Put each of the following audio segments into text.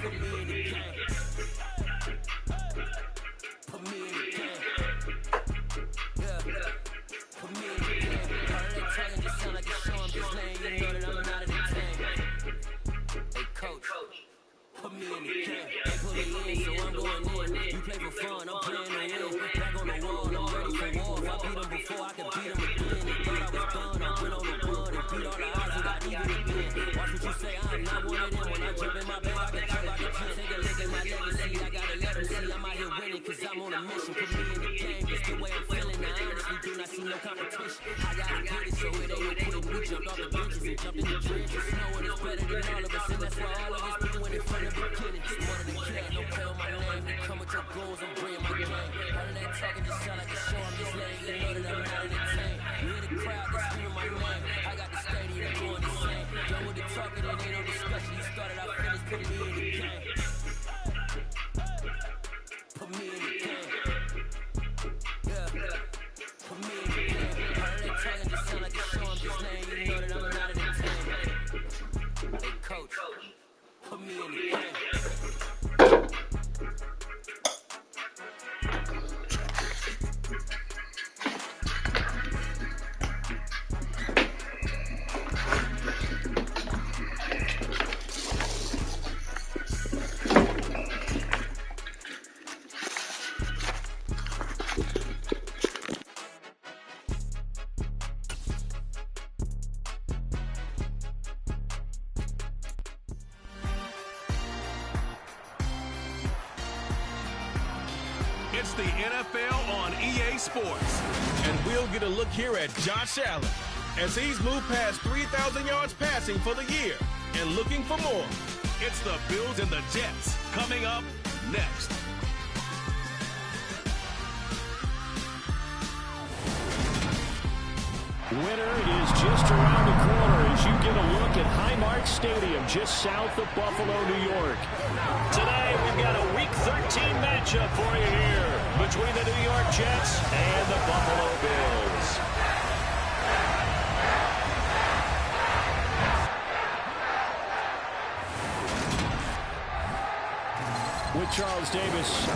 put me in the game. Put me in the game. Yeah. Put me in the game. All of that talking just sound like a show. I'm just laying. You know that I'm not entertained. Hey, coach. Put me in the game. They put me in, so I'm going in. You play for fun, I'm playing to win. Back on the wall, I'm ready for war. If I beat them before, I can beat them again. They thought I was done, I went on the run and beat all the odds and got even again. Watch what you say, I'm not one of them. When I jump in my bag, I can jump out the gym. Take a look at my legacy, I gotta let them see I'm out here winning, cause I'm on a mission. Put me in the game, it's the way I'm feeling. I honestly do not see no competition. I gotta get it, so it ain't no quitting. We jumped off the benches and jumped in the trenches. Knowing it's better than all of us, and that's why all of us been winning from the beginning. Just one of the cat, no play on my name. You come with your goals, I'm bringing my game. All of that talking just sound like a show. I'm just letting you know that I'm not entertained. You hear the crowd that's screaming my name. I got the stadium going insane. Done with the talking, it ain't no discussion. You started, I finished. Put me in the game. Put me in the game. Yeah. Put me in the game. All of that talking just sound like a show. I'm just letting you know that I'm not entertained. Hey, coach. Put me in the game. It's the NFL on EA Sports. And we'll get a look here at Josh Allen as he's moved past 3,000 yards passing for the year and looking for more. It's the Bills and the Jets coming up next. Winter is just around the corner as you get a look at Highmark Stadium just south of Buffalo, New York. Today we've got a Week 13 matchup for you here between the New York Jets and the Buffalo Bills. With Charles Davis.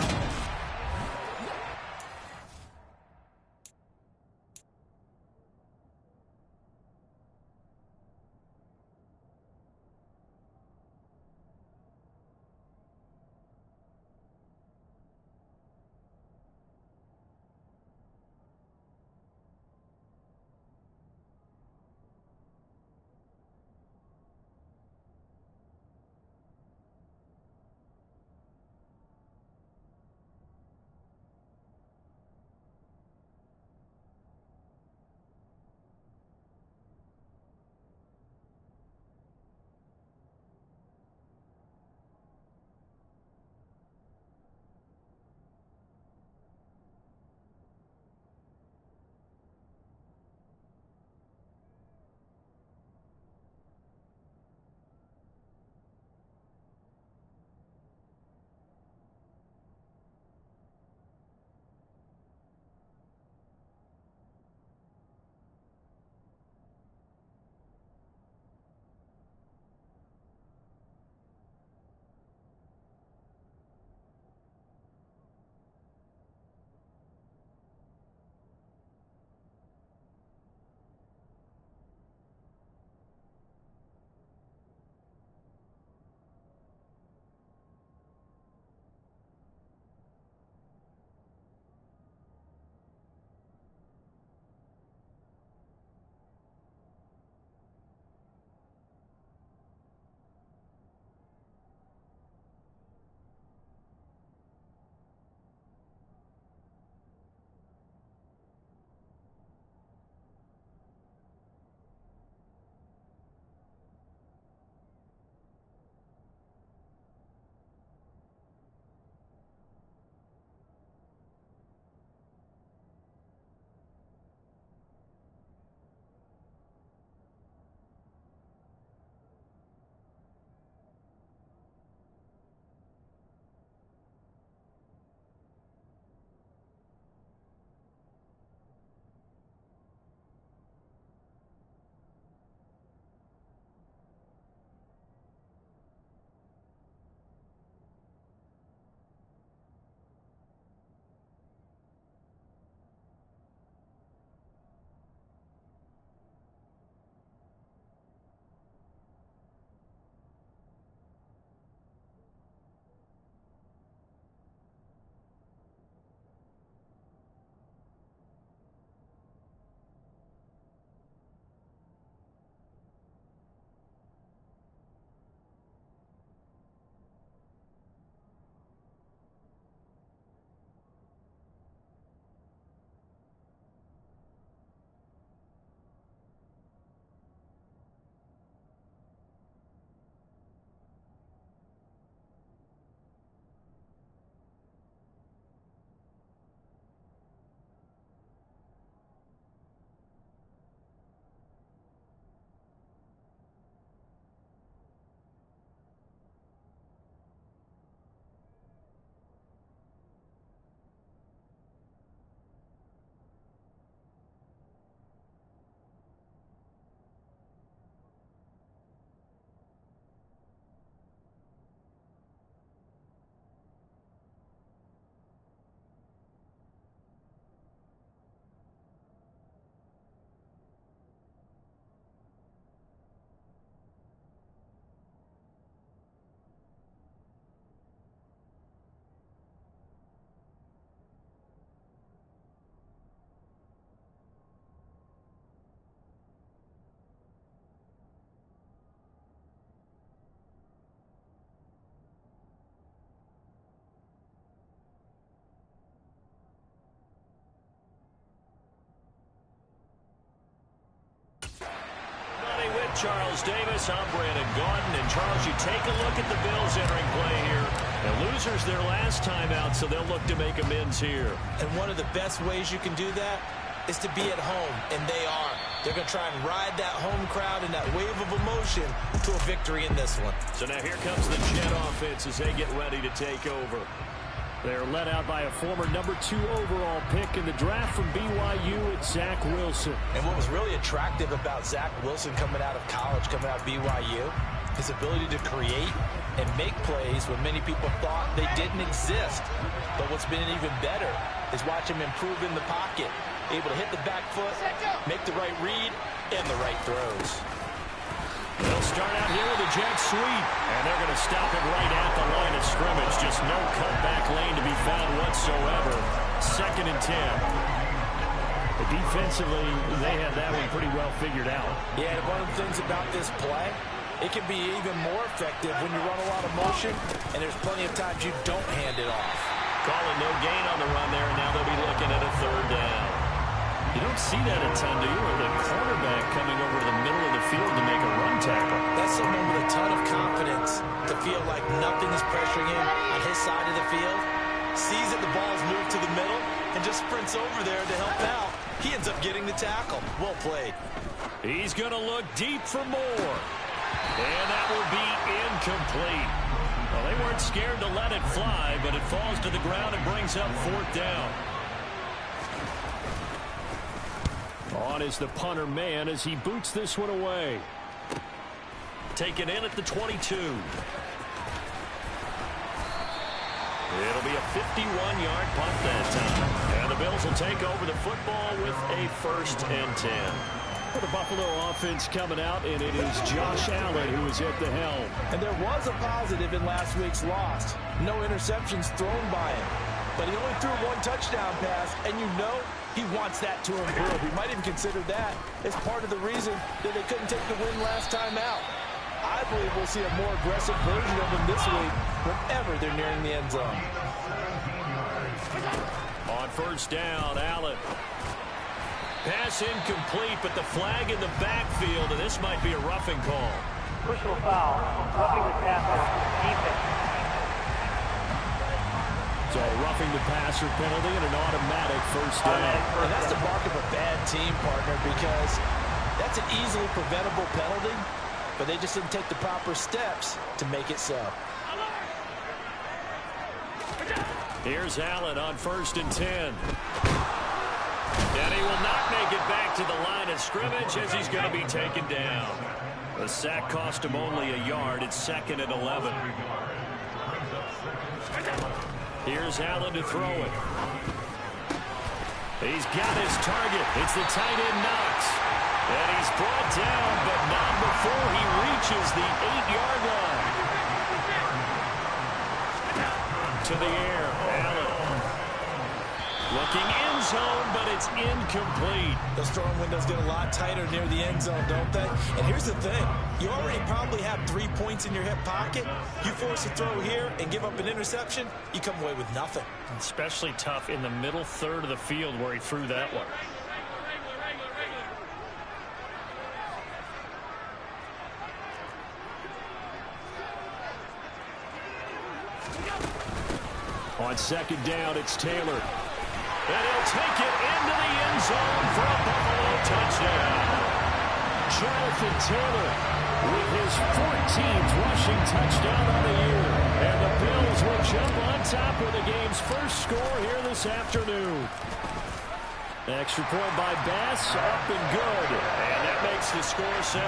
Charles Davis. I'm Brandon Gaudin. And, Charles, you take a look at the Bills entering play here. And losers their last time out, so they'll look to make amends here. And one of the best ways you can do that is to be at home, and they are. They're going to try and ride that home crowd and that wave of emotion to a victory in this one. So now here comes the Jet offense as they get ready to take over. They're led out by a former #2 overall pick in the draft from BYU, it's Zach Wilson. And what was really attractive about Zach Wilson coming out of college, coming out of BYU, his ability to create and make plays when many people thought they didn't exist. But what's been even better is watch him improve in the pocket, able to hit the back foot, make the right read, and the right throws. They'll start out here with a jet sweep, and they're going to stop it right at the line of scrimmage. Just no cutback lane to be found whatsoever. 2nd and 10. But defensively, they had that one pretty well figured out. Yeah, and one of the things about this play, it can be even more effective when you run a lot of motion, and there's plenty of times you don't hand it off. Calling no gain on the run there, and now they'll be looking at a 3rd down. You don't see that a ton, do you? Or the cornerback coming over to the middle of the field to make a run tackle. That's someone with a ton of confidence to feel like nothing is pressuring him on his side of the field. Sees that the ball's moved to the middle and just sprints over there to help out. He ends up getting the tackle. Well played. He's going to look deep for more. And that will be incomplete. Well, they weren't scared to let it fly, but it falls to the ground and brings up 4th down. On is the punter man as he boots this one away. Taken in at the 22. It'll be a 51-yard punt that time. And the Bills will take over the football with a 1st and 10. For the Buffalo offense coming out, and it is Josh Allen who is at the helm. And there was a positive in last week's loss. No interceptions thrown by him. But he only threw 1 touchdown pass, and you know he wants that to improve. He might even consider that as part of the reason that they couldn't take the win last time out. I believe we'll see a more aggressive version of him this week whenever they're nearing the end zone. On 1st down, Allen. Pass incomplete, but the flag in the backfield, and this might be a roughing call. Personal foul, roughing the passer, defense. So roughing the passer penalty and an automatic 1st down. And that's the mark of a bad team, partner, because that's an easily preventable penalty, but they just didn't take the proper steps to make it so. Here's Allen on 1st and 10. And he will not make it back to the line of scrimmage as he's going to be taken down. The sack cost him only a yard. It's 2nd and 11. Here's Allen to throw it. He's got his target. It's the tight end Knox. And he's brought down, but not before he reaches the 8-yard line. To the air, Allen. Looking end zone, but it's incomplete. Those throwing windows get a lot tighter near the end zone, don't they? And here's the thing. You already probably have 3 points in your hip pocket. You force a throw here and give up an interception, you come away with nothing. Especially tough in the middle 3rd of the field where he threw that one. On 2nd down, it's Taylor. And he'll take it into the end zone for a Buffalo touchdown. Jonathan Taylor with his 14th rushing touchdown on the year. And the Bills will jump on top with the game's first score here this afternoon. Extra point by Bass, up and good. And that makes the score 7-0.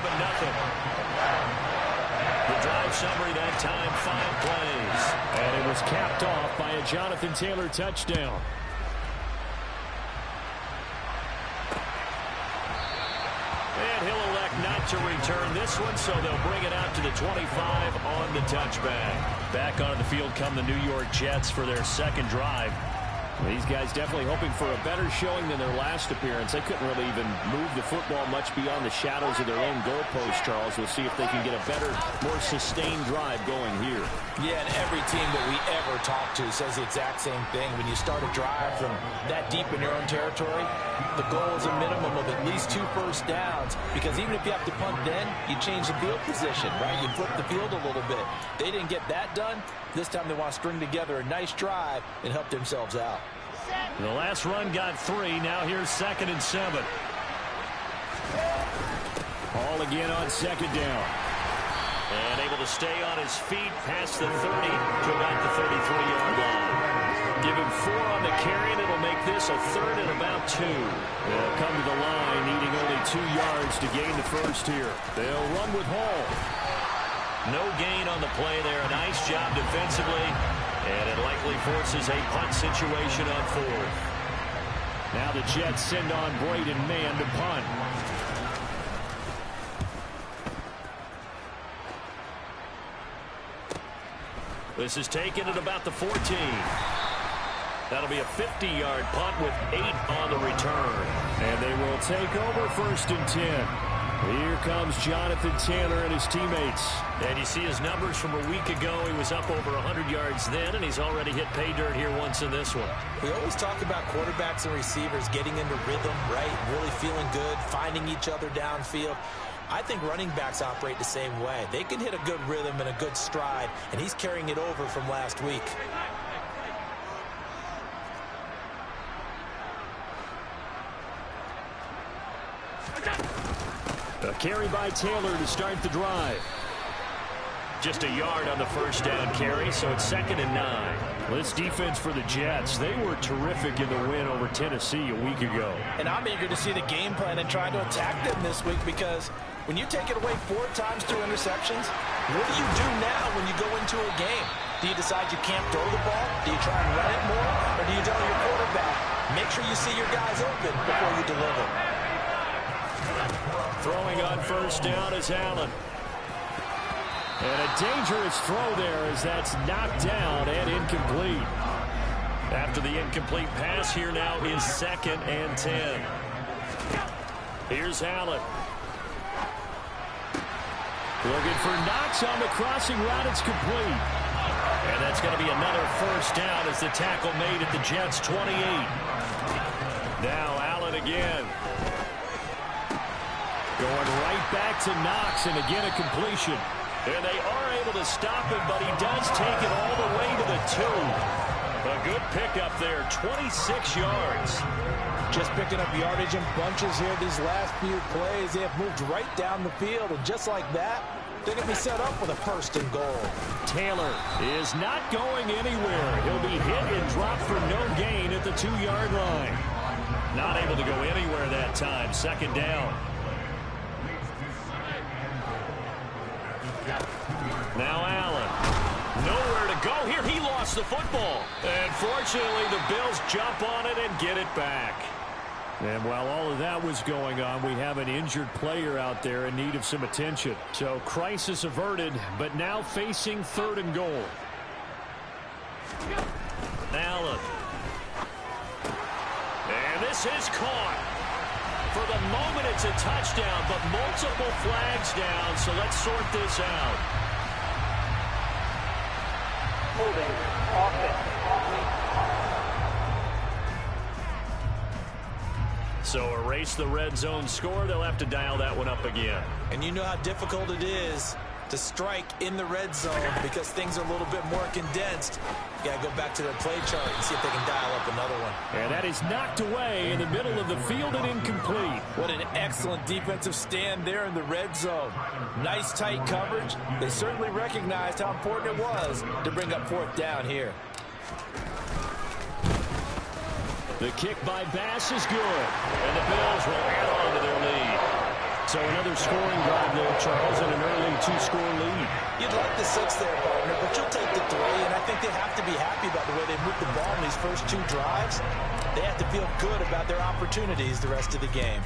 The drive summary that time, 5 plays. And it was capped off by a Jonathan Taylor touchdown. And he'll elect not to return this one, so they'll bring it out to the 25 on the touchback. Back onto the field come the New York Jets for their 2nd drive. These guys definitely hoping for a better showing than their last appearance. They couldn't really even move the football much beyond the shadows of their own goalpost, Charles. We'll see if they can get a better, more sustained drive going here. Yeah, and every team that we ever talk to says the exact same thing. When you start a drive from that deep in your own territory, the goal is a minimum of at least 2 first downs, because even if you have to punt then, you change the field position, right? You flip the field a little bit. They didn't get that done. This time they want to string together a nice drive and help themselves out. The last run got 3. Now here's 2nd and 7. Hall again on 2nd down. And able to stay on his feet past the 30 to about the 33-yard line. Give him 4 on the carry, and it'll make this a 3rd and about 2. They'll come to the line, needing only 2 yards to gain the first here. They'll run with Hall. No gain on the play there. A nice job defensively. And it likely forces a punt situation on 4th. Now the Jets send on Braden Mann to punt. This is taken at about the 14. That'll be a 50-yard punt with 8 on the return. And they will take over 1st and 10. Here comes Jonathan Taylor and his teammates. And you see his numbers from a week ago. He was up over 100 yards then, and he's already hit pay dirt here once in this one. We always talk about quarterbacks and receivers getting into rhythm, right? Really feeling good, finding each other downfield. I think running backs operate the same way. They can hit a good rhythm and a good stride, and he's carrying it over from last week. A carry by Taylor to start the drive. Just a yard on the first down carry, so it's 2nd and 9. This defense for the Jets, they were terrific in the win over Tennessee a week ago. And I'm eager to see the game plan and try to attack them this week, because when you take it away 4 times through interceptions, what do you do now when you go into a game? Do you decide you can't throw the ball? Do you try and run it more? Or do you tell your quarterback, make sure you see your guys open before you deliver? Throwing on first down is Allen. And a dangerous throw there as that's knocked down and incomplete. After the incomplete pass, here now is 2nd and 10. Here's Allen. Looking for Knox on the crossing route. It's complete. And that's going to be another first down as the tackle made at the Jets' 28. Now Allen again. Going right back to Knox, and again a completion. And they are able to stop him, but he does take it all the way to the 2. A good pickup there, 26 yards. Just picking up yardage in bunches here these last few plays. They have moved right down the field, and just like that, they're going to be set up with a 1st and goal. Taylor is not going anywhere. He'll be hit and dropped for no gain at the 2-yard line. Not able to go anywhere that time. 2nd down. Now Allen. Nowhere to go here. He lost the football. And fortunately, the Bills jump on it and get it back. And while all of that was going on, we have an injured player out there in need of some attention. So crisis averted, but now facing 3rd and goal. Allen. And this is caught. For the moment, it's a touchdown, but multiple flags down, so let's sort this out. Holding, offense. So erase the red zone score. They'll have to dial that one up again. And you know how difficult it is to strike in the red zone because things are a little bit more condensed. You got to go back to their play chart and see if they can dial up another one. And that is knocked away in the middle of the field and incomplete. What an excellent defensive stand there in the red zone. Nice tight coverage. They certainly recognized how important it was to bring up 4th down here. The kick by Bass is good. And the Bills will add on to their lead. So another scoring drive there, Charles, and an early 2-score lead. You'd like the 6 there, partner, but you'll take the 3, and I think they have to be happy about the way they moved the ball in these first 2 drives. They have to feel good about their opportunities the rest of the game.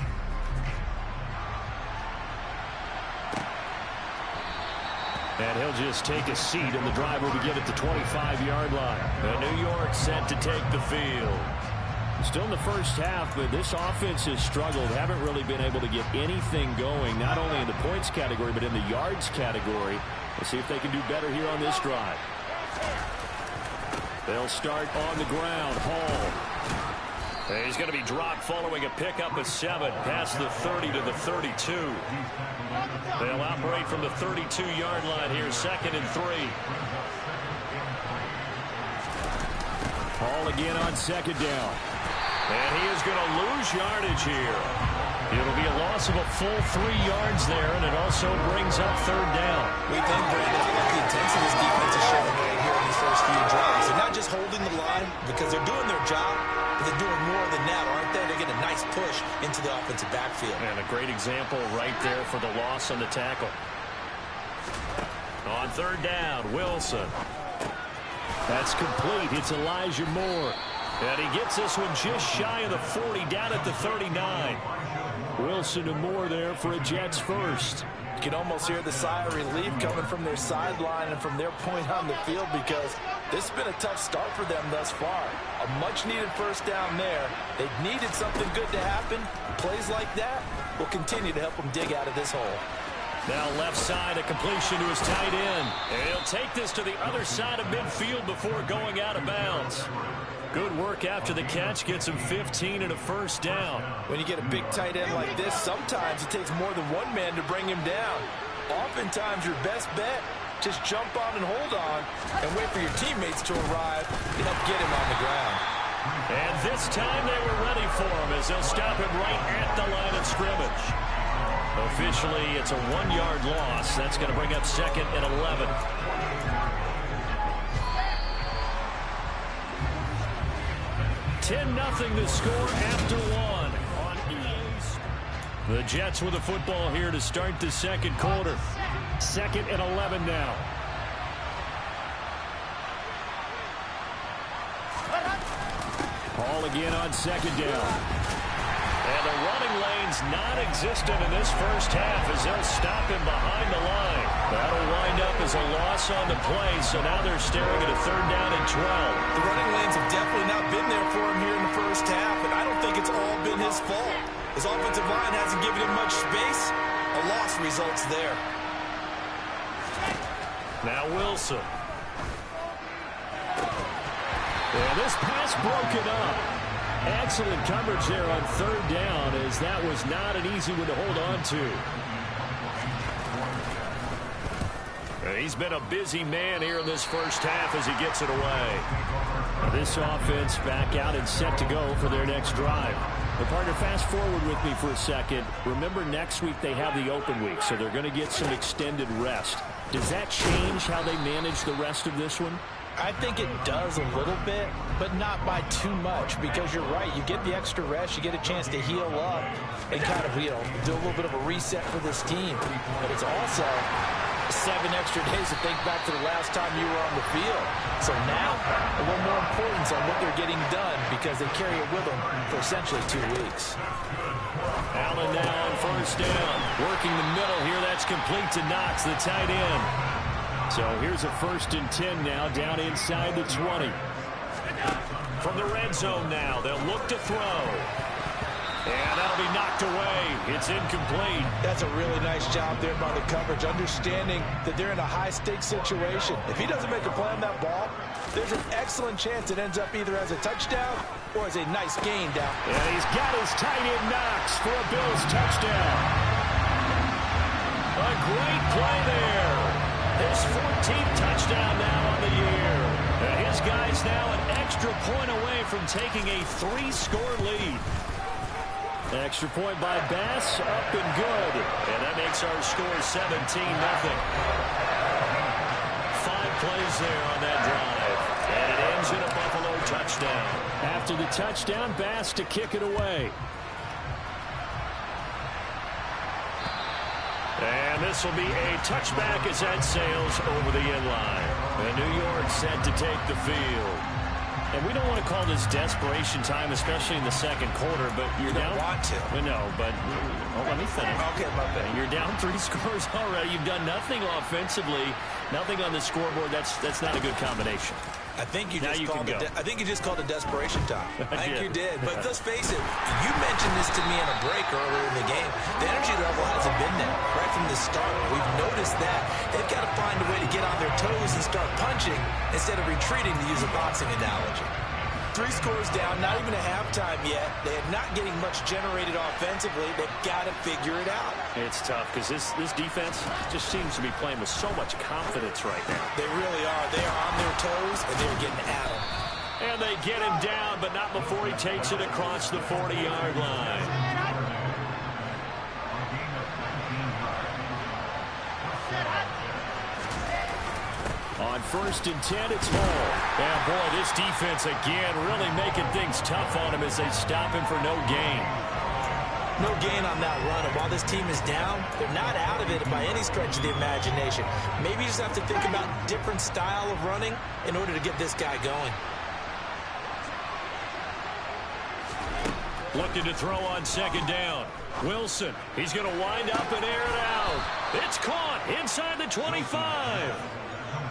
And he'll just take a seat, and the drive will begin at the 25-yard line. And New York set to take the field. Still in the first half, but this offense has struggled. Haven't really been able to get anything going, not only in the points category, but in the yards category. Let's see if they can do better here on this drive. They'll start on the ground. Hall. And he's going to be dropped following a pickup of 7 past the 30 to the 32. They'll operate from the 32-yard line here, 2nd and 3. Hall again on 2nd down. And he is going to lose yardage here. It'll be a loss of a full 3 yards there, and it also brings up 3rd down. We think, Brandon, I like the intensity this defense is showing right here in these first few drives. They're not just holding the line because they're doing their job, but they're doing more than that, aren't they? They're getting a nice push into the offensive backfield. And a great example right there for the loss on the tackle. On 3rd down, Wilson. That's complete. It's Elijah Moore. And he gets this one just shy of the 40, down at the 39. Wilson and Moore there for a Jets first. You can almost hear the sigh of relief coming from their sideline and from their point on the field, because this has been a tough start for them thus far. A much-needed first down there. They've needed something good to happen. Plays like that will continue to help them dig out of this hole. Now left side, a completion to his tight end. And he'll take this to the other side of midfield before going out of bounds. Good work after the catch, gets him 15 and a first down. When you get a big tight end like this, sometimes it takes more than one man to bring him down. Oftentimes your best bet, just jump on and hold on and wait for your teammates to arrive to help get him on the ground. And this time they were ready for him as they'll stop him right at the line of scrimmage. Officially, it's a 1-yard loss. That's going to bring up 2nd and 11. Nothing to score after 1 on EA Sports. The Jets with the football here to start the 2nd quarter. 2nd and 11 now. Hall again on 2nd down. And the running lane's non-existent in this first half as they'll stop him behind the line. That'll wind up as a loss on the play, so now they're staring at a 3rd down and 12. The running lanes have definitely not been there for him here in the first half, and I don't think it's all been his fault. His offensive line hasn't given him much space. A loss results there. Now Wilson. And this pass broken up. Excellent coverage there on 3rd down, as that was not an easy one to hold on to. He's been a busy man here in this first half as he gets it away. This offense back out and set to go for their next drive. But partner, fast forward with me for a second. Remember, next week they have the open week, so they're going to get some extended rest. Does that change how they manage the rest of this one? I think it does a little bit, but not by too much, because you're right. You get the extra rest, you get a chance to heal up and kind of, do a little bit of a reset for this team. But it's also 7 extra days to think back to the last time you were on the field. So now, a little more importance on what they're getting done, because they carry it with them for essentially 2 weeks. Allen now on 1st down. Working the middle here. That's complete to Knox, the tight end. So here's a 1st and 10 now, down inside the 20. From the red zone now, they'll look to throw. And that'll be knocked away. It's incomplete. That's a really nice job there by the coverage, understanding that they're in a high-stakes situation. If he doesn't make a play on that ball, there's an excellent chance it ends up either as a touchdown or as a nice gain down. And he's got his tight end Knox for a Bills touchdown. A great play there. His 14th touchdown now on the year. And his guy's now an extra point away from taking a 3-score lead. Extra point by Bass, up and good. And that makes our score 17-0. 5 plays there on that drive. And it ends in a Buffalo touchdown. After the touchdown, Bass to kick it away. And this will be a touchback as that sails over the end line. And New York set to take the field. And we don't want to call this desperation time, especially in the second quarter, but you're down. You don't want to. No, but let me finish. Okay, my bad. You're down 3 scores already. You've done nothing offensively, nothing on the scoreboard. That's not a good combination. I think you just called it desperation time. I think you did. But let's face it, you mentioned this to me in a break earlier in the game. The energy level hasn't been there right from the start. We've noticed that. They've got to find a way to get on their toes and start punching instead of retreating, to use a boxing analogy. 3 scores down, not even a halftime yet. They are not getting much generated offensively. They've got to figure it out. It's tough because this defense just seems to be playing with so much confidence right now. They really are. They are on their toes, and they're getting at them. And they get him down, but not before he takes it across the 40-yard line. On 1st and 10, it's Hall. And boy, this defense again really making things tough on him as they stop him for no gain. No gain on that run. And while this team is down, they're not out of it by any stretch of the imagination. Maybe you just have to think about a different style of running in order to get this guy going. Looking to throw on 2nd down. Wilson, he's going to wind up and air it out. It's caught inside the 25.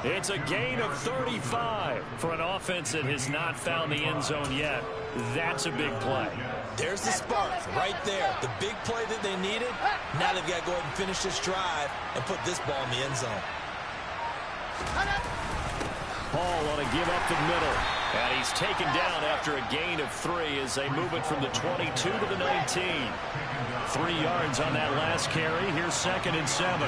It's a gain of 35 for an offense that has not found the end zone yet. That's a big play. There's the spark right there. The big play that they needed. Now they've got to go ahead and finish this drive and put this ball in the end zone. Hall on a give up the middle. And he's taken down after a gain of 3 as they move it from the 22 to the 19. 3 yards on that last carry. Here's 2nd and 7.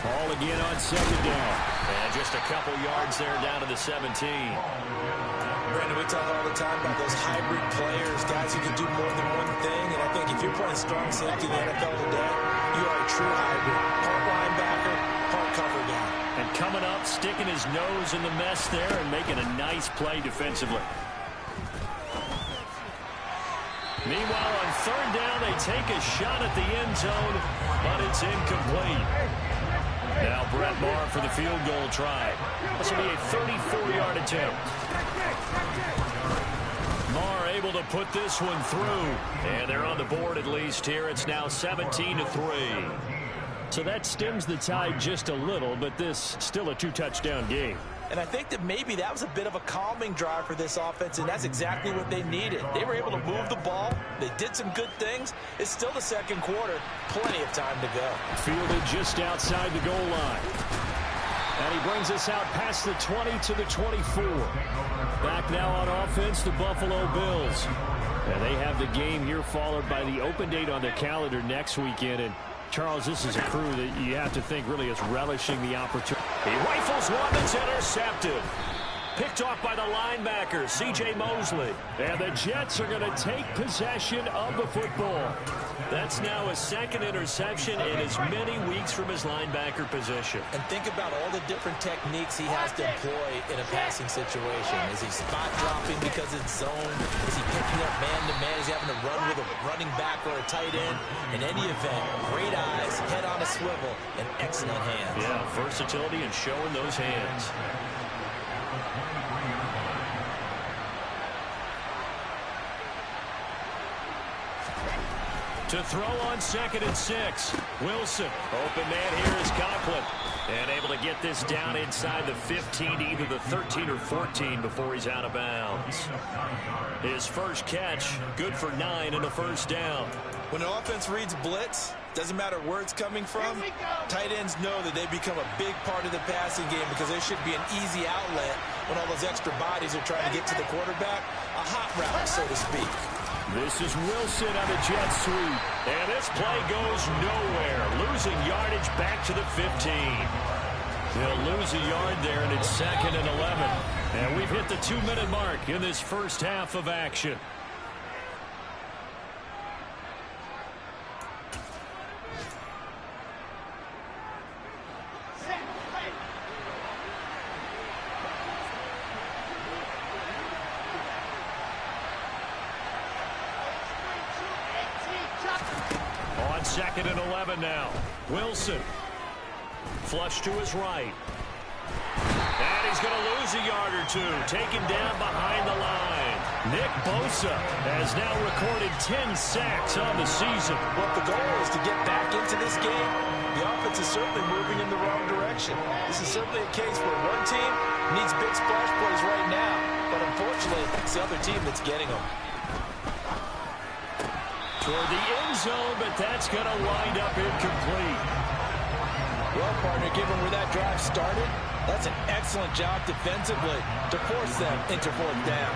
Hall again on 2nd down. And just a couple yards there down to the 17. Brandon, we talk all the time about those hybrid players, guys who can do more than one thing. And I think if you're playing strong safety in the NFL today, you are a true hybrid. Part linebacker, part cover guy. And coming up, sticking his nose in the mess there and making a nice play defensively. Meanwhile, on 3rd down, they take a shot at the end zone, but it's incomplete. Now Brett Maher for the field goal try. This will be a 34-yard attempt. Maher able to put this one through. And they're on the board at least here. It's now 17-3. So that stems the tide just a little, but this still a 2-touchdown game. And I think that maybe that was a bit of a calming drive for this offense, and that's exactly what they needed. They were able to move the ball. They did some good things. It's still the 2nd quarter. Plenty of time to go. Fielded just outside the goal line. And he brings us out past the 20 to the 24. Back now on offense, the Buffalo Bills. And they have the game here followed by the open date on their calendar next weekend. And Charles, this is a crew that you have to think really is relishing the opportunity. He rifles one that's intercepted. Picked off by the linebacker, C.J. Mosley. And the Jets are going to take possession of the football. That's now his 2nd interception in as many weeks from his linebacker position. And think about all the different techniques he has to employ in a passing situation. Is he spot dropping because it's zone? Is he picking up man-to-man? Is he having to run with a running back or a tight end? In any event, great eyes, head on a swivel, and excellent hands. Yeah, versatility and showing those hands. To throw on 2nd and 6. Wilson. Open man here is Conklin. And able to get this down inside the 15 to either the 13 or 14 before he's out of bounds. His first catch, good for 9 and a 1st down. When an offense reads blitz, doesn't matter where it's coming from, tight ends know that they become a big part of the passing game because there should be an easy outlet when all those extra bodies are trying to get to the quarterback. A hot route, so to speak. This is Wilson on the jet sweep. And this play goes nowhere. Losing yardage back to the 15. They'll lose a yard there, and it's 2nd and 11. And we've hit the 2-minute mark in this first half of action. On 2nd and 11 now. Wilson. Flush to his right. And he's going to lose a yard or two, taken down behind the line. Nick Bosa has now recorded 10 sacks on the season. Well, if the goal is to get back into this game, the offense is certainly moving in the wrong direction. This is certainly a case where one team needs big splash plays right now, but unfortunately, it's the other team that's getting them. Toward the end zone, but that's going to wind up incomplete. Well, partner, given where that drive started, that's an excellent job defensively to force them into fourth down.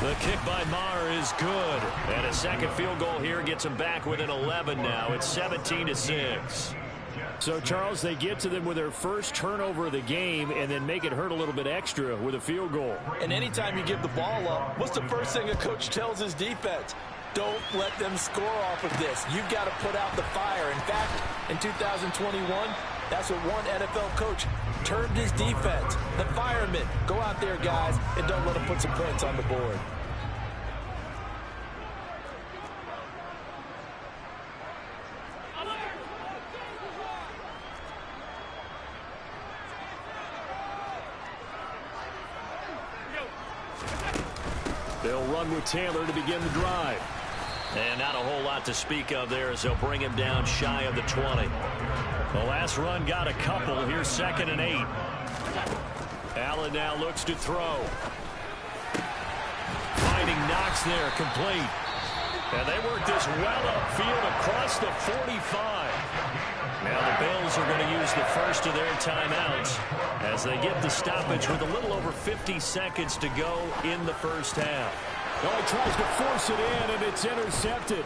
The kick by Maher is good. And a second field goal here gets them back within 11 now. It's 17-6. So, Charles, they get to them with their first turnover of the game and then make it hurt a little bit extra with a field goal. And anytime you give the ball up, what's the first thing a coach tells his defense? Don't let them score off of this. You've got to put out the fire. In fact, in 2021, that's what one NFL coach termed his defense. The firemen. Go out there, guys, and don't let them put some points on the board. They'll run with Taylor to begin the drive. And not a whole lot to speak of there as they'll bring him down shy of the 20. The last run got a couple. Here's 2nd and 8. Allen now looks to throw. Finding Knox there, complete. And they work this well upfield across the 45. Now the Bills are going to use the first of their timeouts as they get the stoppage with a little over 50 seconds to go in the first half. Oh, he tries to force it in, and it's intercepted.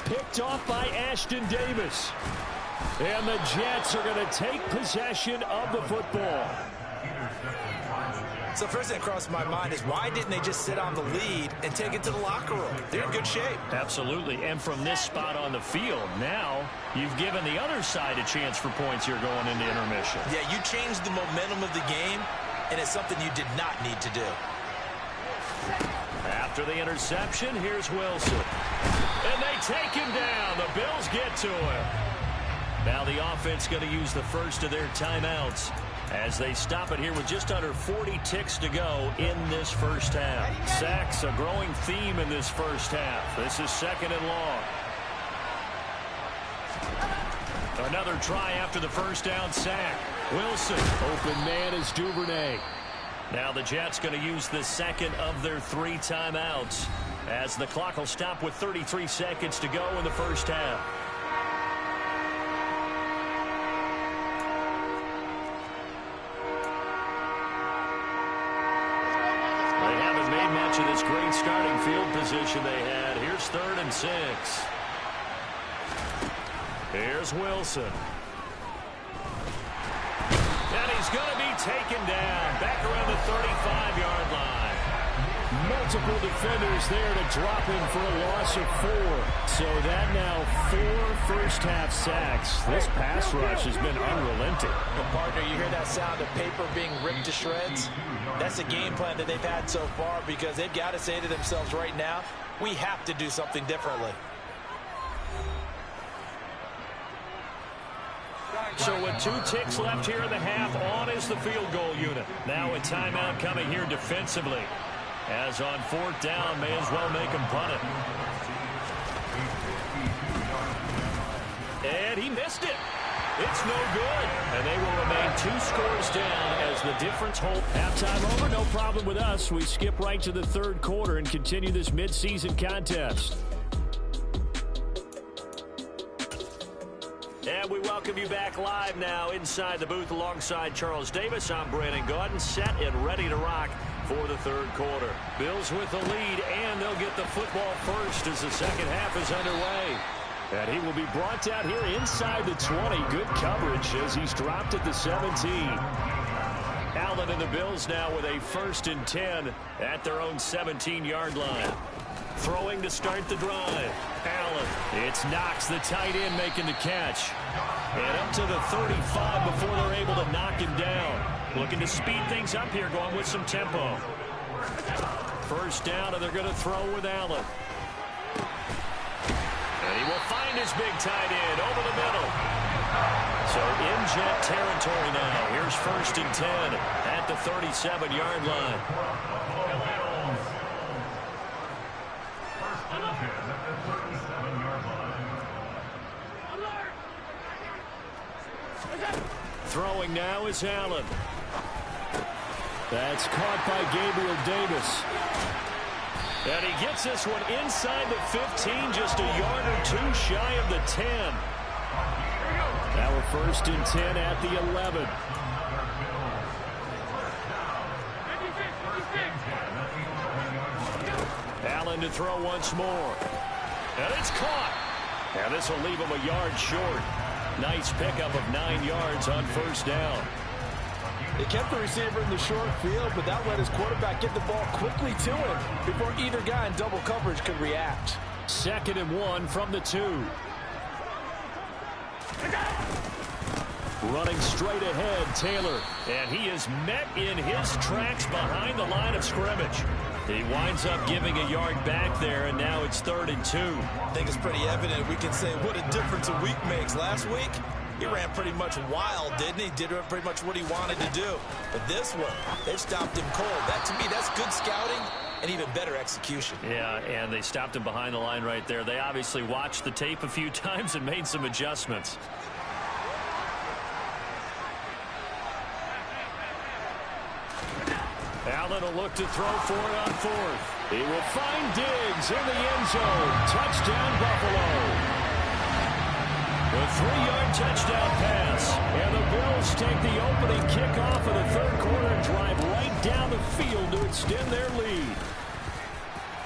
Picked off by Ashton Davis. And the Jets are going to take possession of the football. So first thing that crossed my mind is why didn't they just sit on the lead and take it to the locker room? They're in good shape. Absolutely. And from this spot on the field, now you've given the other side a chance for points here going into intermission. Yeah, you changed the momentum of the game, and it's something you did not need to do. After the interception, here's Wilson. And they take him down. The Bills get to him. Now the offense going to use the first of their timeouts as they stop it here with just under 40 ticks to go in this first half. Sacks, a growing theme in this first half. This is 2nd and long. Another try after the first down sack. Wilson. Open man is Duvernay. Now the Jets going to use the second of their 3 timeouts as the clock will stop with 33 seconds to go in the first half. They haven't made much of this great starting field position they had. Here's 3rd and 6. Here's Wilson. And he's going to be taken down back around the 35-yard line. Multiple defenders there to drop him for a loss of 4. So that now 4 first-half sacks. This pass rush has been unrelenting. Well, partner, you hear that sound of paper being ripped to shreds? That's the game plan that they've had so far because they've got to say to themselves right now, we have to do something differently. So with 2 ticks left here in the half, on is the field goal unit. Now a timeout coming here defensively. As on 4th down, may as well make him punt it. And he missed it. It's no good. And they will remain 2 scores down as the difference holds. Halftime over, no problem with us. We skip right to the 3rd quarter and continue this midseason contest. And we welcome you back live now inside the booth alongside Charles Davis. I'm Brandon Gaudin, set and ready to rock for the 3rd quarter. Bills with the lead, and they'll get the football first as the second half is underway. And he will be brought out here inside the 20. Good coverage as he's dropped at the 17. Allen and the Bills now with a 1st and 10 at their own 17-yard line. Throwing to start the drive. Allen. It's Knox, the tight end, making the catch. And up to the 35 before they're able to knock him down. Looking to speed things up here, going with some tempo. First down, and they're going to throw with Allen. And he will find his big tight end over the middle. So in Jet territory now. Here's 1st and 10 at the 37-yard line. Throwing now is Allen. That's caught by Gabriel Davis. And he gets this one inside the 15, just a yard or two shy of the 10. Now we're 1st and 10 at the 11. Allen to throw once more. And it's caught. And this will leave him a yard short. Nice pickup of 9 yards on 1st down. They kept the receiver in the short field, but that let his quarterback get the ball quickly to him before either guy in double coverage could react. 2nd and 1 from the 2. Running straight ahead, Taylor. And he is met in his tracks behind the line of scrimmage. He winds up giving a yard back there, and now it's 3rd and 2. I think it's pretty evident. We can say what a difference a week makes. Last week, he ran pretty much wild, didn't he? Did pretty much what he wanted to do. But this one, they've stopped him cold. That, to me, that's good scouting and even better execution. Yeah, and they stopped him behind the line right there. They obviously watched the tape a few times and made some adjustments. Allen will look to throw for it on 4th. He will find Diggs in the end zone. Touchdown, Buffalo. The 3-yard touchdown pass. And the Bills take the opening kickoff of the 3rd quarter and drive right down the field to extend their lead.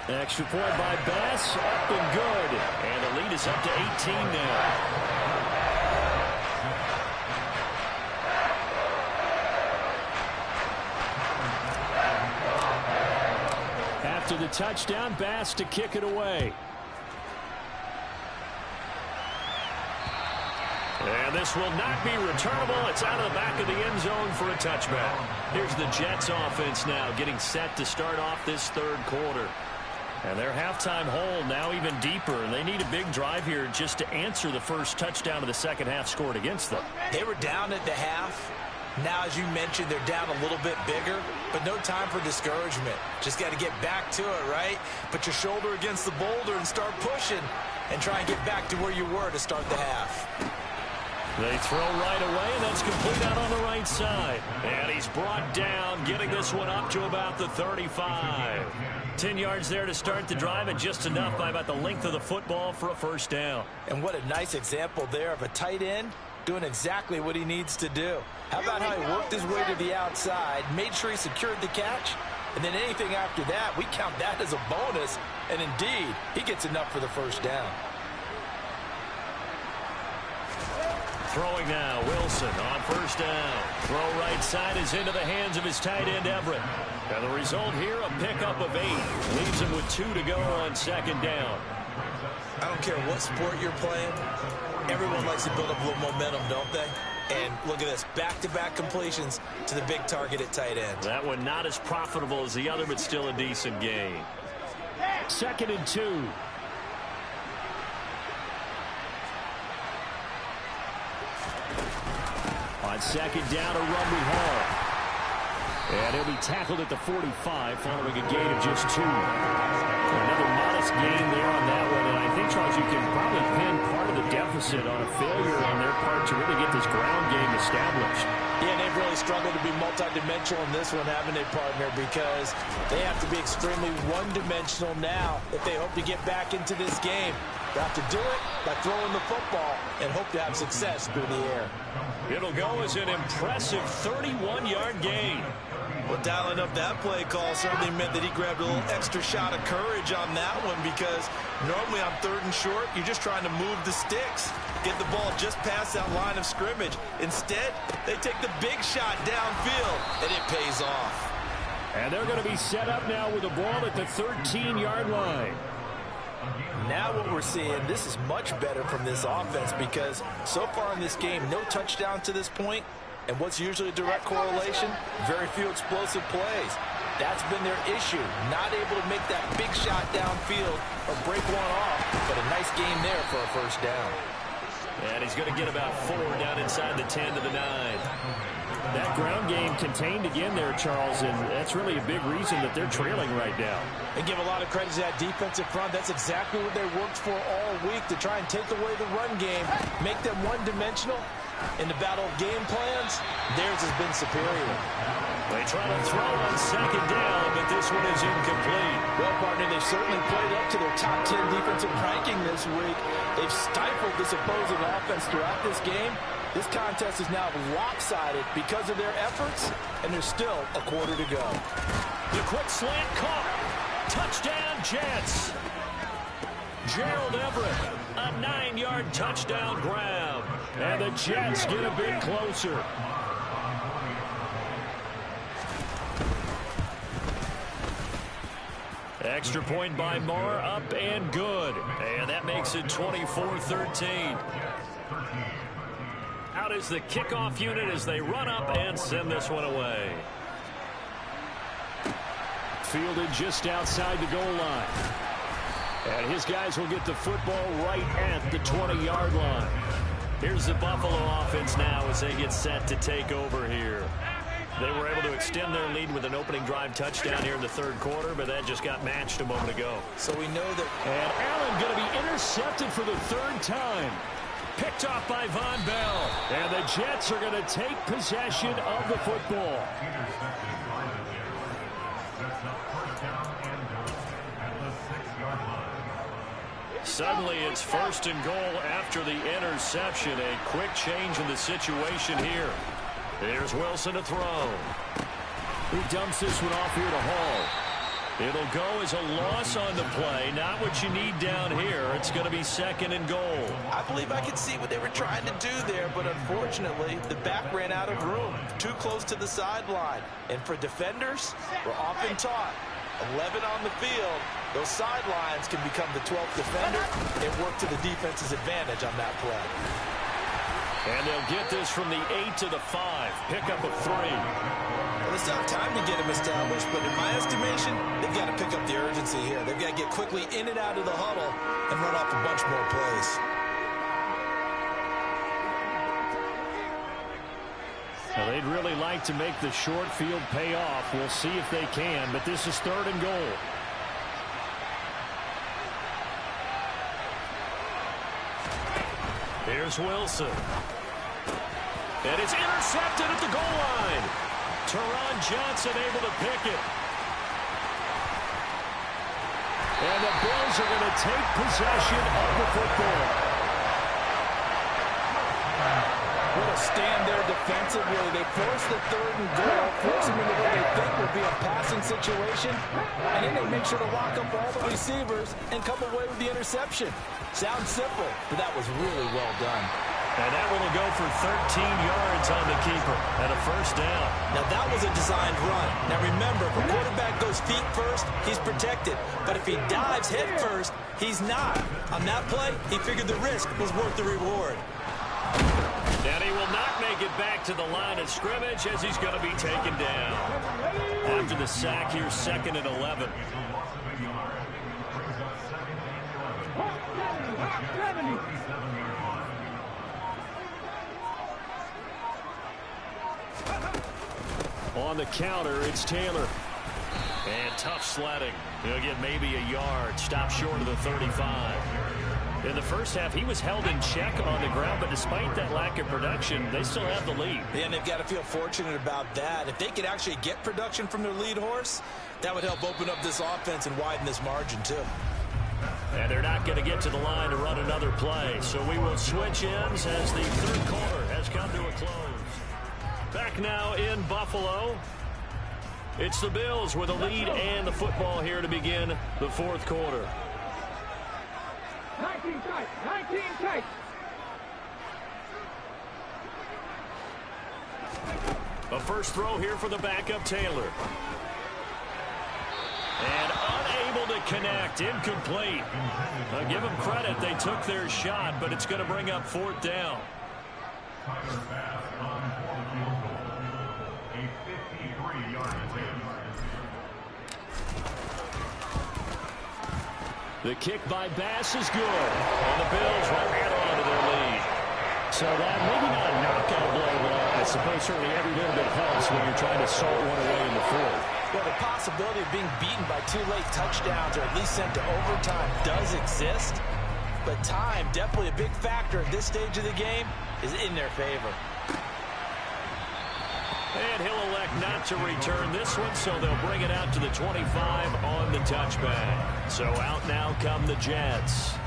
Extra point by Bass, up and good. And the lead is up to 18 now. After the touchdown, Bass to kick it away. And this will not be returnable. It's out of the back of the end zone for a touchback. Here's the Jets offense now getting set to start off this 3rd quarter. And their halftime hole now even deeper. And they need a big drive here just to answer the first touchdown of the 2nd half scored against them. They were down at the half. Now, as you mentioned, they're down a little bit bigger, but no time for discouragement. Just got to get back to it, right? Put your shoulder against the boulder and start pushing and try and get back to where you were to start the half. They throw right away, and that's complete out on the right side. And he's brought down, getting this one up to about the 35. 10 yards there to start the drive, and just enough by about the length of the football for a 1st down. And what a nice example there of a tight end doing exactly what he needs to do. How about how he worked his way to the outside, made sure he secured the catch, and then anything after that, we count that as a bonus. And indeed, he gets enough for the 1st down. Throwing now, Wilson on 1st down. Throw right side is into the hands of his tight end, Everett. And the result here, a pickup of 8. Leaves him with 2 to go on 2nd down. I don't care what sport you're playing. Everyone likes to build up a little momentum, don't they? And look at this, back-to-back completions to the big target at tight end. That one not as profitable as the other, but still a decent gain. 2nd and 2. On 2nd down, a run we have. And he'll be tackled at the 45 following a gain of just 2. Another modest gain there on that one. And I think, Charles, you can probably pin part of the deficit on a failure on their part to really get this ground game established. Yeah, and they've really struggled to be multidimensional in this one, haven't they, partner? Because they have to be extremely one-dimensional now if they hope to get back into this game. They have to do it by throwing the football and hope to have success through the air. It'll go as an impressive 31-yard gain. Well, dialing up that play call certainly meant that he grabbed a little extra shot of courage on that one, because normally on 3rd and short, you're just trying to move the sticks, get the ball just past that line of scrimmage. Instead, they take the big shot downfield, and it pays off. And they're going to be set up now with the ball at the 13-yard line. Now what we're seeing, this is much better from this offense, because so far in this game, no touchdown to this point. And what's usually a direct correlation? Very few explosive plays. That's been their issue. Not able to make that big shot downfield or break one off. But a nice game there for a 1st down. And he's going to get about 4 down inside the 10 to the 9. That ground game contained again there, Charles, and that's really a big reason that they're trailing right now. And give a lot of credit to that defensive front. That's exactly what they worked for all week, to try and take away the run game, make them one-dimensional. In the battle of game plans, theirs has been superior. They try to throw on second down, but this one is incomplete. Well, partner, they've certainly played up to their top 10 defensive ranking this week. They've stifled this opposing offense throughout this game. This contest is now lopsided because of their efforts, and there's still a quarter to go. The quick slant caught. Touchdown, Jets. Gerald Everett, a 9-yard touchdown grab. And the Jets get a bit closer. Extra point by Marr, up and good. And that makes it 24-13. Out is the kickoff unit as they run up and send this one away. Fielded just outside the goal line. And his guys will get the football right at the 20-yard line. Here's the Buffalo offense now as they get set to take over here. They were able to extend their lead with an opening drive touchdown here in the third quarter, but that just got matched a moment ago. So we know that... And Allen going to be intercepted for the third time. Picked off by Von Bell. And the Jets are going to take possession of the football. Suddenly it's 1st and goal after the interception. A quick change in the situation here. Here's Wilson to throw. He dumps this one off here to Hall. It'll go as a loss on the play. Not what you need down here. It's going to be 2nd and goal. I believe I could see what they were trying to do there, but unfortunately, the back ran out of room. Too close to the sideline. And for defenders, we're often taught, 11 on the field, those sidelines can become the 12th defender and work to the defense's advantage on that play. And they'll get this from the 8 to the 5. Pickup of 3. Well, they still have time to get him established, but in my estimation, they've got to pick up the urgency here. They've got to get quickly in and out of the huddle and run off a bunch more plays. Well, they'd really like to make the short field pay off. We'll see if they can, but this is 3rd and goal. Here's Wilson. And it's intercepted at the goal line. Teron Johnson able to pick it. And the Bills are going to take possession of the football. What a stand there defensively. They force the 3rd and goal, force them into what they think will be a passing situation, and then they make sure to lock up all the receivers and come away with the interception. Sounds simple, but that was really well done. And that one will go for 13 yards on the keeper and a 1st down. Now, that was a designed run. Now, remember, if a quarterback goes feet first, he's protected. But if he dives head first, he's not. On that play, he figured the risk was worth the reward. And he will not make it back to the line of scrimmage as he's going to be taken down. After the sack here, 2nd and 11. On the counter, it's Taylor. And tough sledding. He'll get maybe a yard. Stop short of the 35. In the first half, he was held in check on the ground, but despite that lack of production, they still have the lead. Yeah, and they've got to feel fortunate about that. If they could actually get production from their lead horse, that would help open up this offense and widen this margin, too. And they're not going to get to the line to run another play. So we will switch ends as the 3rd quarter has come to a close. Back now in Buffalo. It's the Bills with a lead and the football here to begin the 4th quarter. 19 tight. A first throw here for the backup Taylor. And unable to connect, incomplete. I'll give them credit, they took their shot, but it's going to bring up 4th down. The kick by Bass is good. And the Bills will add on to their lead. So that maybe not a knockout blow, but I suppose certainly every little bit helps when you're trying to salt one away in the fourth. Well, the possibility of being beaten by 2 late touchdowns or at least sent to overtime does exist. But time, definitely a big factor at this stage of the game, is in their favor. And he'll elect not to return this one, so they'll bring it out to the 25 on the touchback. So out now come the Jets.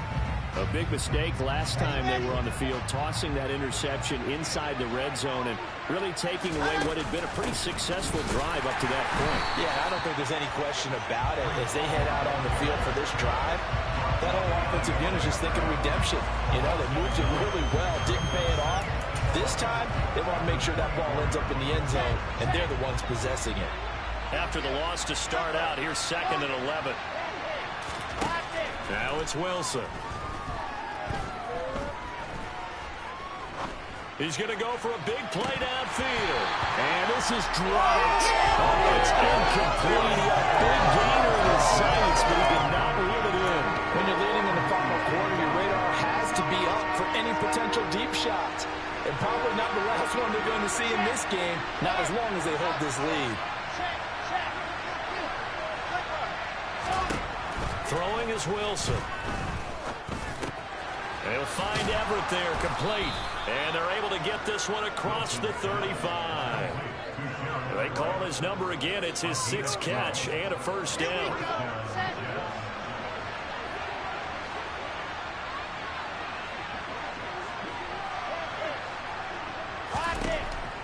A big mistake last time they were on the field, tossing that interception inside the red zone and really taking away what had been a pretty successful drive up to that point. Yeah, I don't think there's any question about it. As they head out on the field for this drive, that whole offensive unit is just thinking redemption. You know, they moved it really well, didn't pay it off. This time, they want to make sure that ball ends up in the end zone, and they're the ones possessing it. After the loss to start out, here's 2nd and 11. Now it's Wilson. He's going to go for a big play downfield. And this is dropped. Oh, it's incomplete. A big gainer in his sights, but he did not reel it in. When you're leading in the final quarter, your radar has to be up for any potential deep shots. And probably not the last one they're going to see in this game, not as long as they hold this lead. Throwing is Wilson. They'll find Everett there, complete. And they're able to get this one across the 35. They call his number again. It's his 6th catch and a first down.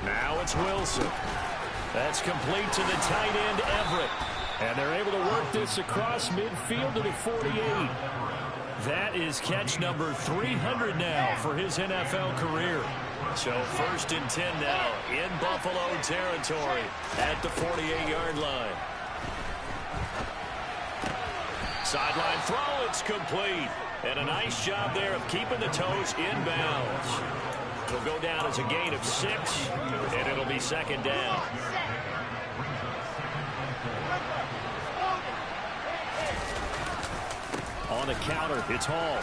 Now it's Wilson. That's complete to the tight end, Everett. And they're able to work this across midfield to the 48. That is catch number 300 now for his NFL career. So 1st and 10 now in Buffalo territory at the 48-yard line. Sideline throw, it's complete. And a nice job there of keeping the toes in bounds. It'll go down as a gain of 6, and it'll be 2nd down. On the counter, it's Hall.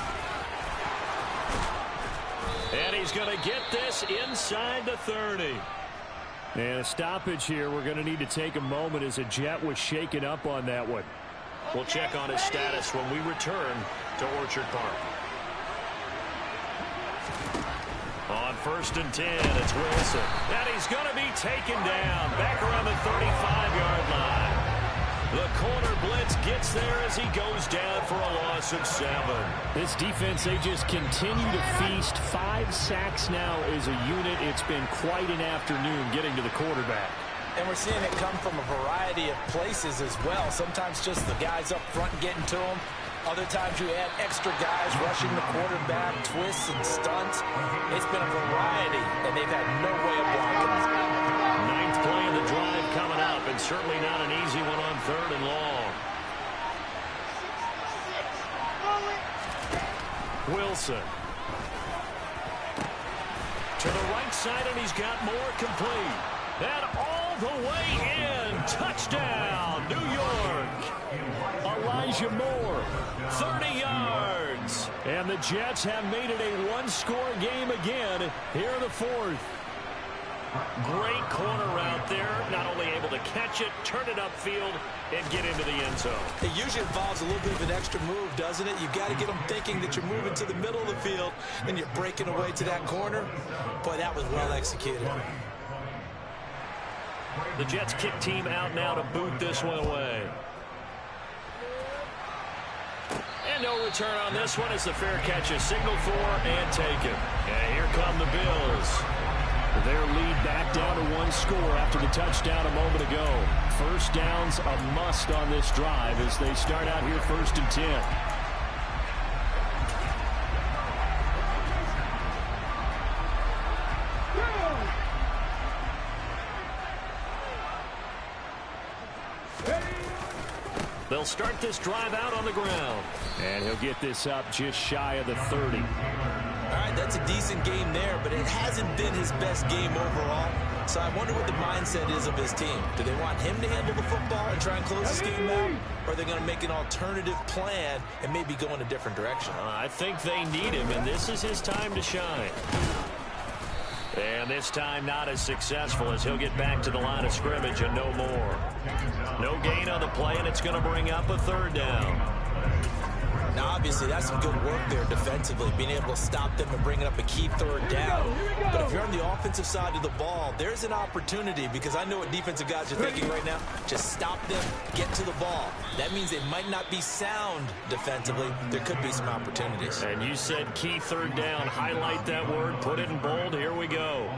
And he's going to get this inside the 30. And a stoppage here. We're going to need to take a moment as a Jet was shaken up on that one. We'll check on his status when we return to Orchard Park. On 1st and 10, it's Wilson. And he's going to be taken down back around the 35-yard line. The corner blitz gets there as he goes down for a loss of 7. This defense, they just continue to feast. 5 sacks now as a unit. It's been quite an afternoon getting to the quarterback. And we're seeing it come from a variety of places as well. Sometimes just the guys up front getting to him. Other times you add extra guys rushing the quarterback, twists and stunts. It's been a variety, and they've had no way of blocking it. 9th play of the drive coming up, and certainly not an easy one on 3rd and long. Wilson. To the right side, and he's got more, complete. And all the way in. Touchdown, New York. Elijah Moore, 30 yards. And the Jets have made it a one-score game again here in the 4th. Great corner out there, not only able to catch it, turn it upfield, and get into the end zone. It usually involves a little bit of an extra move, doesn't it? You've got to get them thinking that you're moving to the middle of the field, and you're breaking away to that corner. Boy, that was well executed. The Jets kick team out now to boot this one away. And no return on this one as the fair catch is signaled for and taken. And here come the Bills. Their lead back down to 1 score after the touchdown a moment ago. First down's a must on this drive as they start out here 1st and 10. They'll start this drive out on the ground. And he'll get this up just shy of the 30. All right, that's a decent game there, but it hasn't been his best game overall. So I wonder what the mindset is of his team. Do they want him to handle the football and try and close this game out? Or are they going to make an alternative plan and maybe go in a different direction? I think they need him, and this is his time to shine. And this time not as successful as he'll get back to the line of scrimmage and no more. No gain on the play, and it's going to bring up a third down. Now, obviously, that's some good work there defensively, being able to stop them and bringing up a key third down. But if you're on the offensive side of the ball, there's an opportunity, because I know what defensive guys are thinking right now. Just stop them, get to the ball. That means they might not be sound defensively. There could be some opportunities. And you said key third down. Highlight that word, put it in bold. Here we go.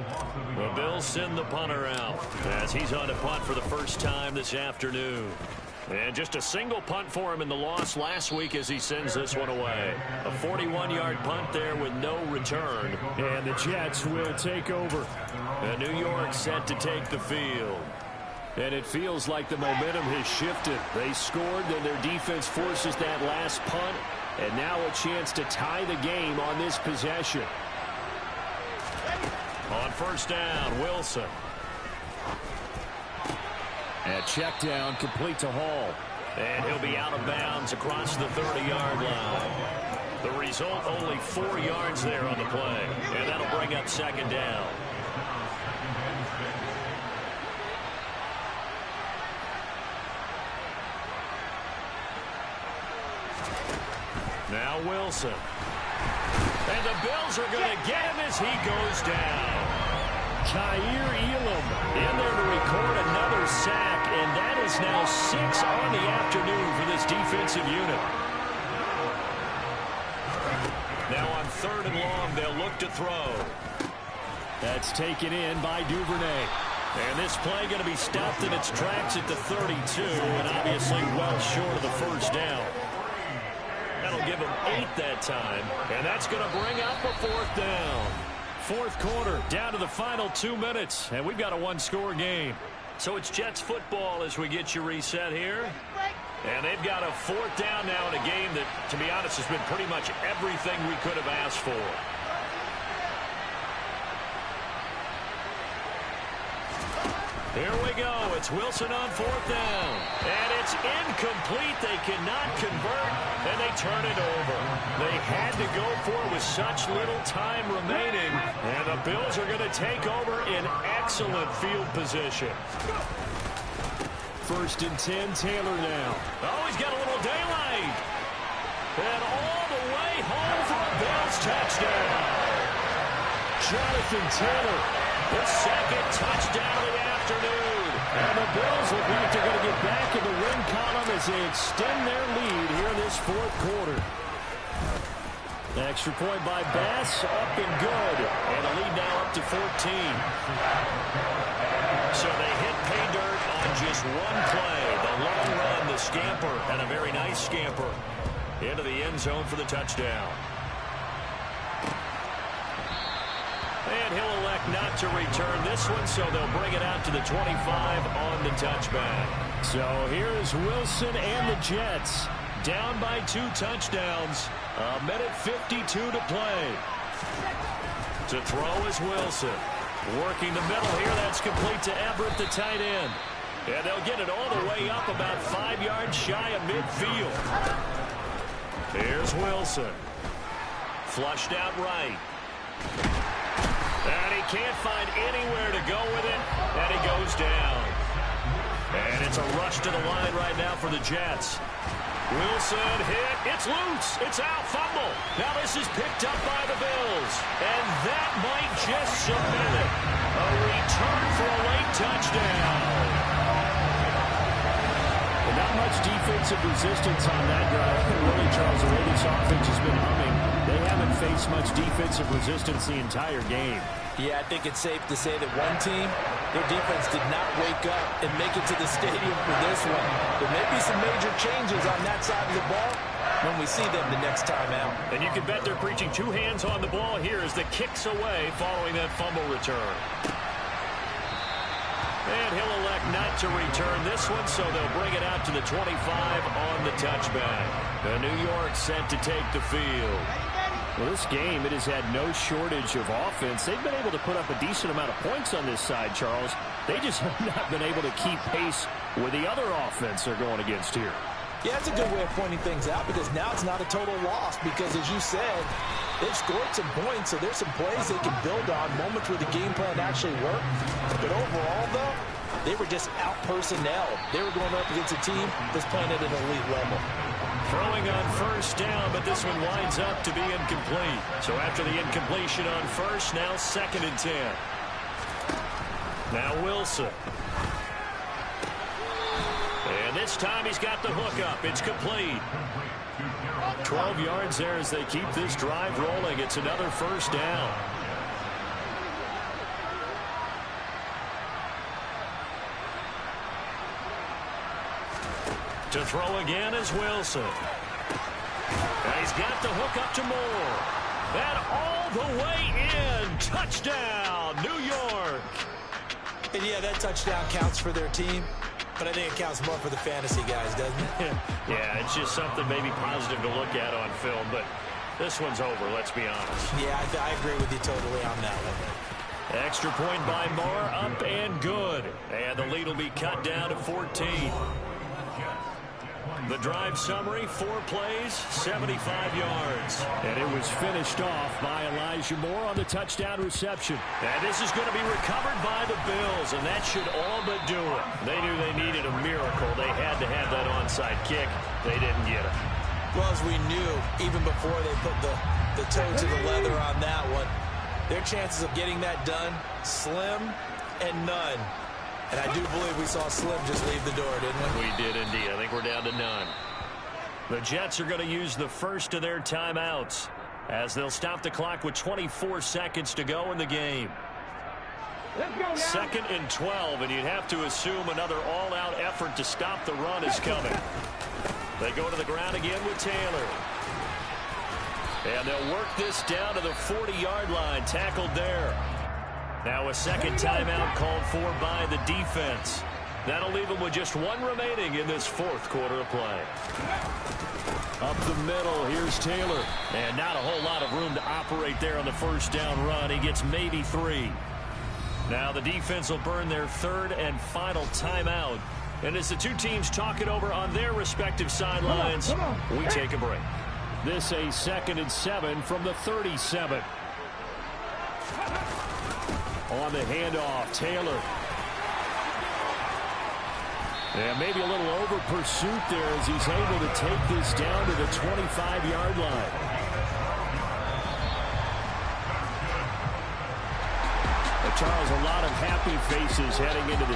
The Bills send the punter out as he's on to punt for the first time this afternoon. And just a single punt for him in the loss last week as he sends this one away. A 41-yard punt there with no return. And the Jets will take over. And New York set to take the field. And it feels like the momentum has shifted. They scored, then their defense forces that last punt. And now a chance to tie the game on this possession. On first down, Wilson. And check down, complete to Hall. And he'll be out of bounds across the 30-yard line. The result, only 4 yards there on the play. And that'll bring up second down. Now Wilson. And the Bills are going to get him as he goes down. Kaiir Elam in there to record another sack, and that is now 6 on the afternoon for this defensive unit. Now on third and long, they'll look to throw. That's taken in by Duvernay. And this play going to be stopped in its tracks at the 32, and obviously well short of the first down. That'll give him 8 that time, and that's going to bring up a fourth down. Fourth quarter, down to the final 2 minutes, and we've got a one-score game. So it's Jets football as we get you reset here. And they've got a fourth down now in a game that, to be honest, has been pretty much everything we could have asked for. Here we go. It's Wilson on fourth down. And it's incomplete. They cannot convert, and they turn it over. They had to go for it with such little time remaining. And the Bills are going to take over in excellent field position. First and 10, Taylor now. Oh, he's got a little daylight. And all the way home for a Bills touchdown. Jonathan Taylor. The second touchdown of the afternoon. And the Bills look like they're going to get back in the win column as they extend their lead here in this fourth quarter. The extra point by Bass, up and good. And the lead now up to 14. So they hit pay dirt on just one play. The long run, the scamper, and a very nice scamper into the end zone for the touchdown. And he'll elect not to return this one, so they'll bring it out to the 25 on the touchback. So here's Wilson and the Jets down by 2 touchdowns. A minute 52 to play. To throw is Wilson. Working the middle here, that's complete to Everett, the tight end. And they'll get it all the way up about 5 yards shy of midfield. Here's Wilson. Flushed out right. And he can't find anywhere to go with it, and he goes down. And it's a rush to the line right now for the Jets. Wilson hit. It's loose. It's out. Fumble. Now this is picked up by the Bills. And that might just submit it. A return for a late touchdown. And not much defensive resistance on that drive. Really, Charles, the way this offense has been humming, they haven't faced much defensive resistance the entire game. Yeah, I think it's safe to say that one team, their defense did not wake up and make it to the stadium for this one. There may be some major changes on that side of the ball when we see them the next time out. And you can bet they're preaching 2 hands on the ball here as the kick's away following that fumble return. And he'll elect not to return this one, so they'll bring it out to the 25 on the touchback. The New York set to take the field. Well, this game, it has had no shortage of offense. They've been able to put up a decent amount of points on this side, Charles. They just have not been able to keep pace with the other offense they're going against here. Yeah, that's a good way of pointing things out, because now it's not a total loss, because as you said, They've scored some points, so there's some plays they can build on, moments where the game plan actually worked. But overall, though, they were just out-personnelled. They were going up against a team that's playing at an elite level. Throwing on first down, but this one winds up to be incomplete. So after the incompletion on first, now 2nd and 10. Now Wilson. And this time he's got the hook up. It's complete. 12 yards there as they keep this drive rolling. It's another first down. To throw again is Wilson. And he's got the hook up to Moore. And all the way in. Touchdown, New York. And yeah, that touchdown counts for their team, but I think it counts more for the fantasy guys, doesn't it? Yeah, it's just something maybe positive to look at on film, but this one's over, let's be honest. Yeah, I agree with you totally on that one. Extra point by Moore, up and good. And the lead will be cut down to 14. The drive summary, 4 plays, 75 yards. And it was finished off by Elijah Moore on the touchdown reception. And this is going to be recovered by the Bills, and that should all but do it. They knew they needed a miracle. They had to have that onside kick. They didn't get it. Well, as we knew, even before they put the toe to the leather on that one, their chances of getting that done, slim and none. And I do believe we saw Slim just leave the door, didn't we? We did indeed. I think we're down to none. The Jets are going to use the first of their timeouts as they'll stop the clock with 24 seconds to go in the game. 2nd and 12, and you'd have to assume another all-out effort to stop the run is coming. They go to the ground again with Taylor. And they'll work this down to the 40-yard line, tackled there. Now a second timeout called for by the defense. That'll leave them with just 1 remaining in this 4th quarter of play. Up the middle, here's Taylor. And not a whole lot of room to operate there on the first down run. He gets maybe 3. Now the defense will burn their 3rd and final timeout. And as the two teams talk it over on their respective sidelines, we take a break. This a 2nd and 7 from the 37. On the handoff, Taylor. And maybe a little over pursuit there as he's able to take this down to the 25-yard line. Charles, a lot of happy faces heading into the